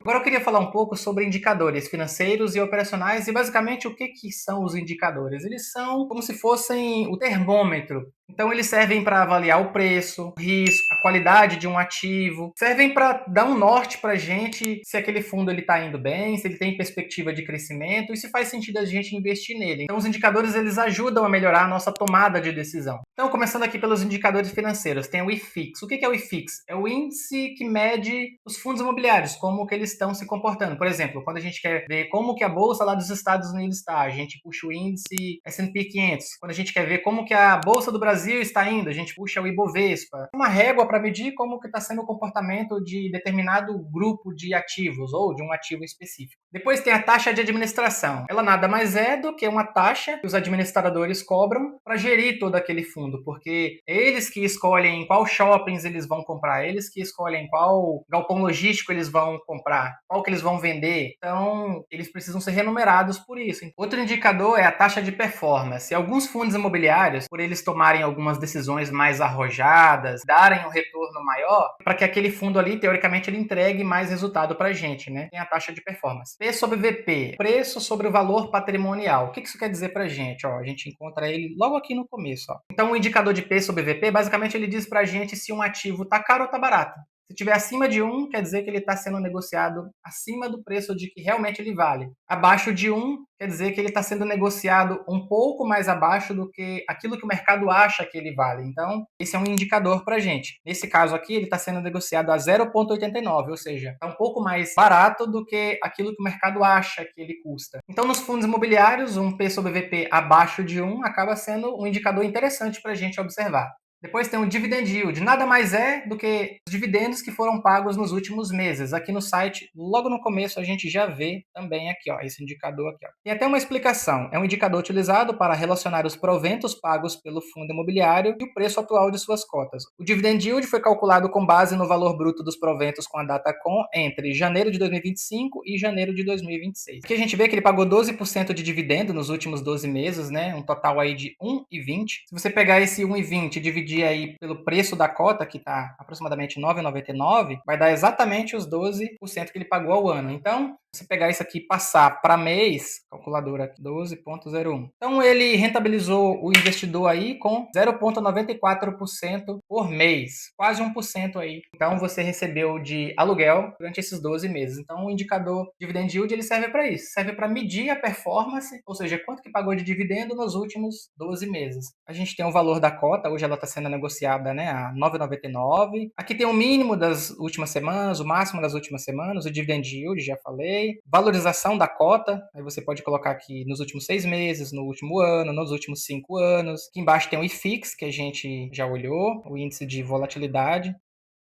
Agora eu queria falar um pouco sobre indicadores financeiros e operacionais e basicamente o que que são os indicadores. Eles são como se fossem o termômetro. Então eles servem para avaliar o preço, o risco, a qualidade de um ativo, servem para dar um norte para a gente se aquele fundo ele está indo bem, se ele tem perspectiva de crescimento e se faz sentido a gente investir nele. Então os indicadores eles ajudam a melhorar a nossa tomada de decisão. Então começando aqui pelos indicadores financeiros, tem o IFIX. O que é o IFIX? É o índice que mede os fundos imobiliários, como que eles estão se comportando. Por exemplo, quando a gente quer ver como que a bolsa lá dos Estados Unidos está, a gente puxa o índice S&P 500. Quando a gente quer ver como que a bolsa do Brasil está indo, a gente puxa o Ibovespa. Uma régua para medir como que está sendo o comportamento de determinado grupo de ativos ou de um ativo específico. Depois tem a taxa de administração. Ela nada mais é do que uma taxa que os administradores cobram para gerir todo aquele fundo, porque é eles que escolhem qual shoppings eles vão comprar, eles que escolhem qual galpão logístico eles vão comprar, qual que eles vão vender. Então, eles precisam ser remunerados por isso. Outro indicador é a taxa de performance. Alguns fundos imobiliários, por eles tomarem algumas decisões mais arrojadas, darem um retorno maior, para que aquele fundo ali, teoricamente, ele entregue mais resultado para a gente, né? Tem a taxa de performance. P sobre VP, preço sobre o valor patrimonial. O que isso quer dizer para a gente? Ó, a gente encontra ele logo aqui no começo. Ó. Então, o indicador de P sobre VP, basicamente, ele diz para a gente se um ativo está caro ou está barato. Se tiver acima de 1, quer dizer que ele está sendo negociado acima do preço de que realmente ele vale. Abaixo de 1, quer dizer que ele está sendo negociado um pouco mais abaixo do que aquilo que o mercado acha que ele vale. Então, esse é um indicador para a gente. Nesse caso aqui, ele está sendo negociado a 0,89, ou seja, está um pouco mais barato do que aquilo que o mercado acha que ele custa. Então, nos fundos imobiliários, um P sobre VP abaixo de 1 acaba sendo um indicador interessante para a gente observar. Depois tem o dividend yield, nada mais é do que os dividendos que foram pagos nos últimos meses. Aqui no site, logo no começo, a gente já vê também aqui, ó, esse indicador aqui. Ó. Tem até uma explicação. É um indicador utilizado para relacionar os proventos pagos pelo fundo imobiliário e o preço atual de suas cotas. O dividend yield foi calculado com base no valor bruto dos proventos com a data com entre janeiro de 2025 e janeiro de 2026. Aqui a gente vê que ele pagou 12% de dividendo nos últimos 12 meses, né? Um total aí de 1,20. Se você pegar esse 1,20 e dividir aí pelo preço da cota, que está aproximadamente R$ 9,99, vai dar exatamente os 12% que ele pagou ao ano. Então, se pegar isso aqui e passar para mês, calculadora aqui, 12,01. Então, ele rentabilizou o investidor aí com 0,94% por mês, quase 1% aí. Então, você recebeu de aluguel durante esses 12 meses. Então, o indicador dividend yield ele serve para isso, serve para medir a performance, ou seja, quanto que pagou de dividendo nos últimos 12 meses. A gente tem o valor da cota, hoje ela está sendo negociada, né, a 9,99. Aqui tem o mínimo das últimas semanas, o máximo das últimas semanas, o dividend yield, já falei. Valorização da cota, aí você pode colocar aqui nos últimos 6 meses, no último ano, nos últimos 5 anos. Aqui embaixo tem o IFIX, que a gente já olhou, o índice de volatilidade.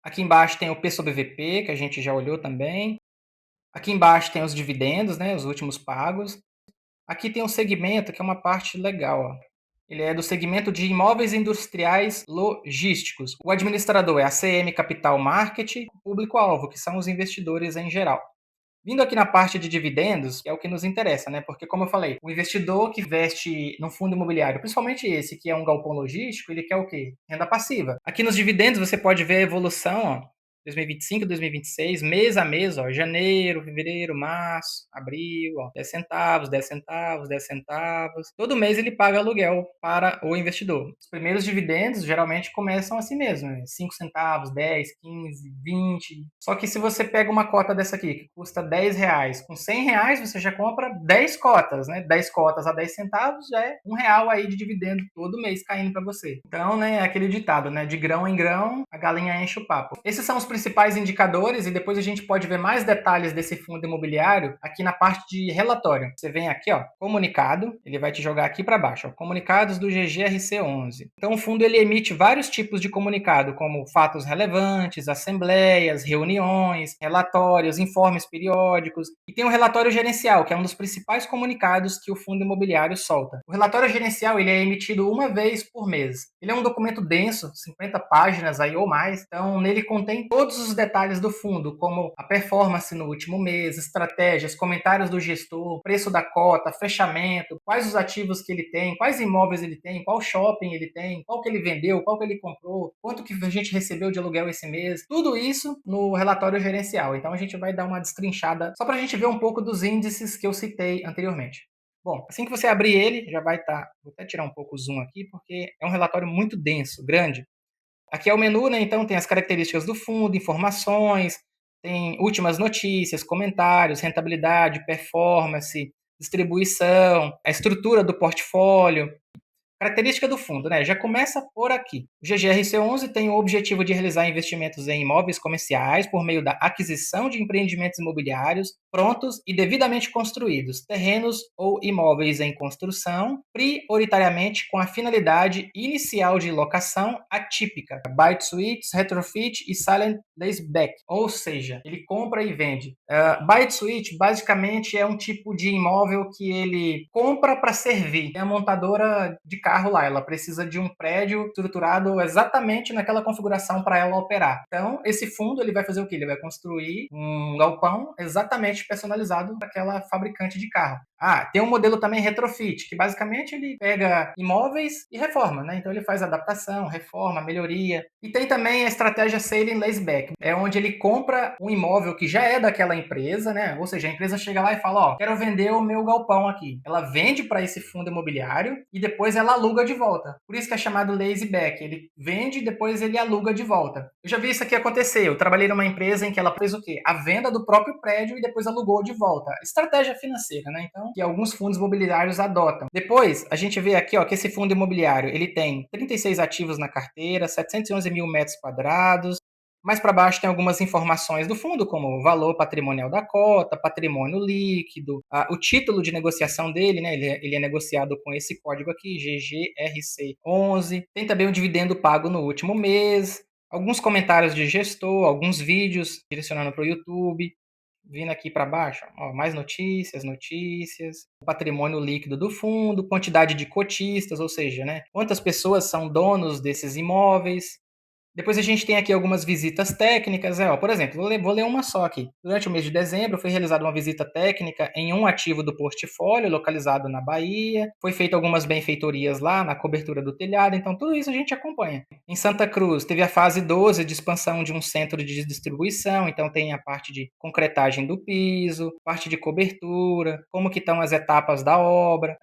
Aqui embaixo tem o P sobre VP, que a gente já olhou também. Aqui embaixo tem os dividendos, né, os últimos pagos. Aqui tem um segmento que é uma parte legal, ó. Ele é do segmento de imóveis industriais logísticos. O administrador é a CM Capital Market, público-alvo, que são os investidores em geral. Vindo aqui na parte de dividendos, que é o que nos interessa, né? Porque, como eu falei, o investidor que investe num fundo imobiliário, principalmente esse, que é um galpão logístico, ele quer o quê? Renda passiva. Aqui nos dividendos você pode ver a evolução, ó. 2025, 2026, mês a mês, ó, janeiro, fevereiro, março, abril, ó, 10 centavos, 10 centavos, 10 centavos. Todo mês ele paga aluguel para o investidor. Os primeiros dividendos geralmente começam assim mesmo, né? 5 centavos, 10, 15, 20. Só que se você pega uma cota dessa aqui, que custa R$ 10, com R$ 100 você já compra 10 cotas, né? 10 cotas a 10 centavos já é R$ 1 aí de dividendo todo mês caindo para você. Então, né, é aquele ditado, né? De grão em grão, a galinha enche o papo. Esses são os principais indicadores e depois a gente pode ver mais detalhes desse fundo imobiliário aqui na parte de relatório. Você vem aqui, ó, comunicado, ele vai te jogar aqui para baixo, ó, comunicados do GGRC11. Então o fundo ele emite vários tipos de comunicado, como fatos relevantes, assembleias, reuniões, relatórios, informes periódicos e tem um relatório gerencial, que é um dos principais comunicados que o fundo imobiliário solta. O relatório gerencial ele é emitido uma vez por mês. Ele é um documento denso, 50 páginas aí ou mais, então nele contém todos todos os detalhes do fundo, como a performance no último mês, estratégias, comentários do gestor, preço da cota, fechamento, quais os ativos que ele tem, quais imóveis ele tem, qual shopping ele tem, qual que ele vendeu, qual que ele comprou, quanto que a gente recebeu de aluguel esse mês, tudo isso no relatório gerencial. Então a gente vai dar uma destrinchada só para a gente ver um pouco dos índices que eu citei anteriormente. Bom, assim que você abrir ele, já vai estar. Vou até tirar um pouco o zoom aqui, porque é um relatório muito denso, grande. Aqui é o menu, né? Então tem as características do fundo, informações, tem últimas notícias, comentários, rentabilidade, performance, distribuição, a estrutura do portfólio. Característica do fundo, né? Já começa por aqui. O GGRC11 tem o objetivo de realizar investimentos em imóveis comerciais por meio da aquisição de empreendimentos imobiliários prontos e devidamente construídos, terrenos ou imóveis em construção, prioritariamente com a finalidade inicial de locação atípica, buy to suites, retrofit e silent leaseback, ou seja, ele compra e vende. Buy to suite basicamente é um tipo de imóvel que ele compra para servir. É a montadora de carro lá, ela precisa de um prédio estruturado exatamente naquela configuração para ela operar. Então, esse fundo ele vai fazer o quê? Ele vai construir um galpão exatamente personalizado para aquela fabricante de carro. Tem um modelo também retrofit, que basicamente ele pega imóveis e reforma, né? Então ele faz adaptação, reforma, melhoria. E tem também a estratégia sale and leaseback, é onde ele compra um imóvel que já é daquela empresa, né? Ou seja, a empresa chega lá e fala, ó, quero vender o meu galpão aqui. Ela vende para esse fundo imobiliário e depois ela aluga de volta. Por isso que é chamado leaseback. Ele vende e depois ele aluga de volta. Eu já vi isso aqui acontecer. Eu trabalhei numa empresa em que ela fez o quê? A venda do próprio prédio e depois alugou de volta. Estratégia financeira, né? Então, que alguns fundos imobiliários adotam. Depois, a gente vê aqui, ó, que esse fundo imobiliário, ele tem 36 ativos na carteira, 711 mil metros quadrados. Mais para baixo tem algumas informações do fundo, como o valor patrimonial da cota, patrimônio líquido, o título de negociação dele, né? Ele é negociado com esse código aqui, GGRC11. Tem também o dividendo pago no último mês, alguns comentários de gestor, alguns vídeos direcionando para o YouTube. Vindo aqui para baixo, ó, mais notícias, o patrimônio líquido do fundo, quantidade de cotistas, ou seja, né, quantas pessoas são donos desses imóveis. Depois a gente tem aqui algumas visitas técnicas, ó, por exemplo, vou ler uma só aqui. Durante o mês de dezembro foi realizada uma visita técnica em um ativo do portfólio localizado na Bahia. Foi feita algumas benfeitorias lá na cobertura do telhado, então tudo isso a gente acompanha. Em Santa Cruz teve a fase 12 de expansão de um centro de distribuição, então tem a parte de concretagem do piso, parte de cobertura, como que estão as etapas da obra.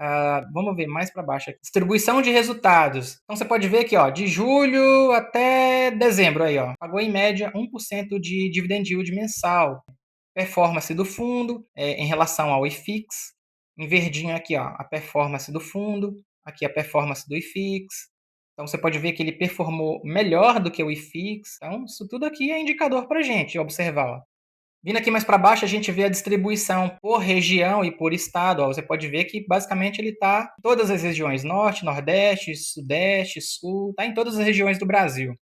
Vamos ver mais para baixo aqui. Distribuição de resultados. Então você pode ver aqui, ó, de julho até dezembro aí, ó, pagou em média 1% de dividend yield mensal. Performance do fundo em relação ao IFIX. Em verdinho aqui, ó, a performance do fundo. Aqui a performance do IFIX. Então você pode ver que ele performou melhor do que o IFIX. Então isso tudo aqui é indicador para a gente observar, ó. Vindo aqui mais para baixo, a gente vê a distribuição por região e por estado. Ó, você pode ver que basicamente ele está em todas as regiões, norte, nordeste, sudeste, sul, está em todas as regiões do Brasil.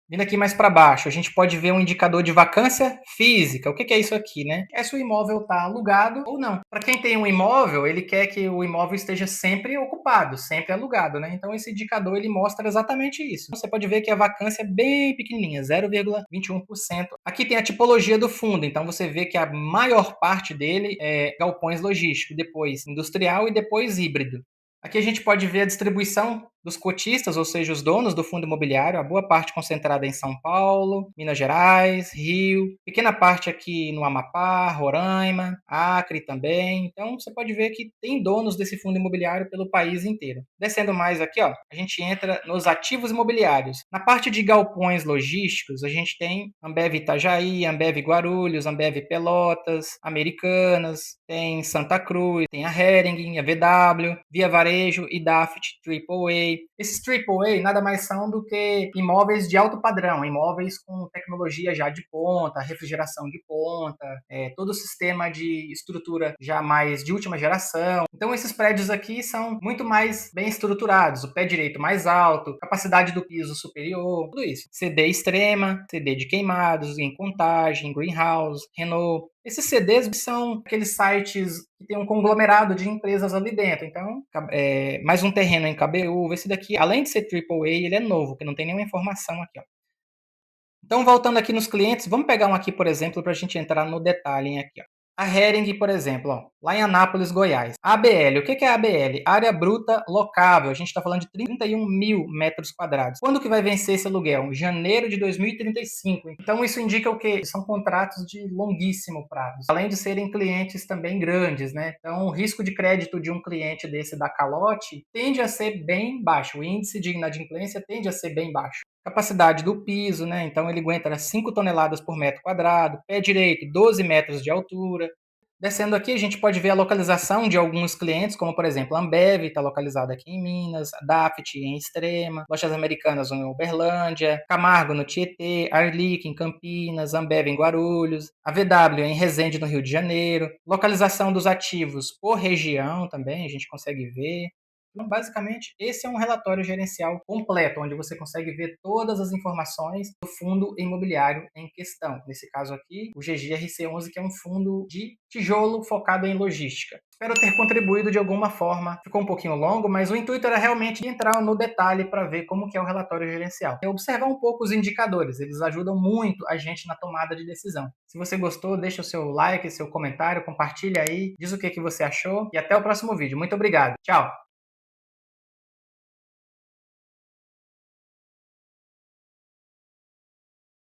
Vindo aqui mais para baixo, a gente pode ver um indicador de vacância física. O que é isso aqui, né? É se o imóvel está alugado ou não. Para quem tem um imóvel, ele quer que o imóvel esteja sempre ocupado, sempre alugado, né? Então esse indicador ele mostra exatamente isso. Você pode ver que a vacância é bem pequenininha, 0,21%. Aqui tem a tipologia do fundo, então você vê que a maior parte dele é galpões logísticos, depois industrial e depois híbrido. Aqui a gente pode ver a distribuição dos cotistas, ou seja, os donos do fundo imobiliário, a boa parte concentrada em São Paulo, Minas Gerais, Rio, pequena parte aqui no Amapá, Roraima, Acre também. Então você pode ver que tem donos desse fundo imobiliário pelo país inteiro. Descendo mais aqui, ó, a gente entra nos ativos imobiliários. Na parte de galpões logísticos, a gente tem Ambev Itajaí, Ambev Guarulhos, Ambev Pelotas, Americanas, tem Santa Cruz, tem a Hering, a VW, Via Varejo e Daft AAA. Esses AAA nada mais são do que imóveis de alto padrão, imóveis com tecnologia já de ponta, refrigeração de ponta, todo o sistema de estrutura já mais de última geração. Então esses prédios aqui são muito mais bem estruturados, o pé direito mais alto, capacidade do piso superior, tudo isso. CD extrema, CD de queimados, em Contagem, Greenhouse, Renault. Esses CDs são aqueles sites que tem um conglomerado de empresas ali dentro. Então, mais um terreno em Cabreúva. Esse daqui, além de ser AAA, ele é novo, que não tem nenhuma informação aqui, ó. Então, voltando aqui nos clientes, vamos pegar um aqui, por exemplo, para a gente entrar no detalhe hein, aqui. Ó. A Hering, por exemplo, ó, lá em Anápolis, Goiás. ABL, o que é ABL? Área bruta locável. A gente está falando de 31 mil metros quadrados. Quando que vai vencer esse aluguel? Em janeiro de 2035. Então isso indica o quê? São contratos de longuíssimo prazo. Além de serem clientes também grandes, né? Então o risco de crédito de um cliente desse da calote tende a ser bem baixo. O índice de inadimplência tende a ser bem baixo. Capacidade do piso, né? Então ele aguenta 5 toneladas por metro quadrado, pé direito 12 metros de altura. Descendo aqui, a gente pode ver a localização de alguns clientes, como por exemplo, a Ambev está localizada aqui em Minas, a Daft em Extrema, Lojas Americanas em Uberlândia, Camargo no Tietê, Arlic em Campinas, Ambev em Guarulhos, a VW em Resende no Rio de Janeiro. Localização dos ativos por região também, a gente consegue ver. Então, basicamente, esse é um relatório gerencial completo, onde você consegue ver todas as informações do fundo imobiliário em questão. Nesse caso aqui, o GGRC11, que é um fundo de tijolo focado em logística. Espero ter contribuído de alguma forma. Ficou um pouquinho longo, mas o intuito era realmente entrar no detalhe para ver como que é o relatório gerencial. E observar um pouco os indicadores, eles ajudam muito a gente na tomada de decisão. Se você gostou, deixa o seu like, seu comentário, compartilha aí, diz o que você achou e até o próximo vídeo. Muito obrigado. Tchau!